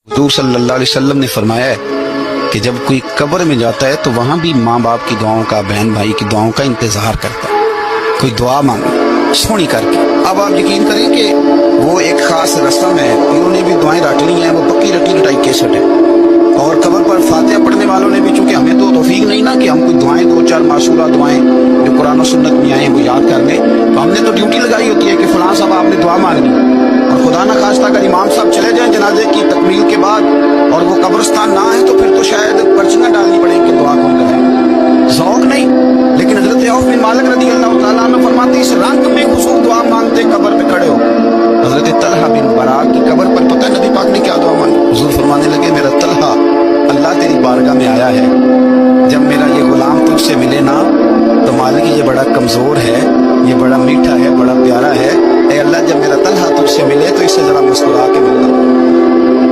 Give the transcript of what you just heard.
حضور صلی اللہ علیہ وسلم نے فرمایا ہے کہ جب کوئی قبر میں جاتا ہے تو وہاں بھی ماں باپ کی دعاؤں کا، بہن بھائی کی دعاؤں کا انتظار کرتا ہے. کوئی دعا مانگے سونی کر کے. اب آپ یقین کریں کہ وہ ایک خاص رسم ہے، انہوں نے بھی دعائیں رٹ لی ہیں، وہ پکی رٹی رٹائی کیسٹ ہے. اور قبر پر فاتحہ پڑھنے والوں نے بھی، چونکہ ہمیں تو توفیق نہیں نا کہ ہم کوئی دعائیں دو چار معصورہ دعائیں جو قرآن و سنت میں آئیں وہ یاد کر لیں، تو ہم نے تو ڈیوٹی لگائی ہوتی ہے کہ فلاں صاحب آپ نے دعا مانگنی. اور خدا نہ خواستہ اگر امام صاحب چلے جائیں جنازے کی تکمیل کے بعد اور وہ قبرستان نہ ہے تو پھر تو شاید پرچیاں ڈالنی پڑیں کہ دعا کون کرے. ذوق نہیں. لیکن حضرت عوف بن مالک رضی اللہ تعالیٰ عنہ فرماتے اس رنگ میں خصوص دعا مانگتے قبر پہ کھڑے ہو. حضرت طلحہ بن برا کی قبر پر پتہ نبی پاک نے کیا دعا مانگی. حضور فرمانے لگے میرا طلحہ، اللہ تیری بارگاہ میں آیا ہے، جب میرا یہ غلام تجھ سے ملے نا تو مالک یہ بڑا کمزور ہے، یہ بڑا میٹھا ہے، بڑا پیارا ہے. اے اللہ جب میرا طلحہ تجھ سے ملے تو اسے ذرا مسکرا کے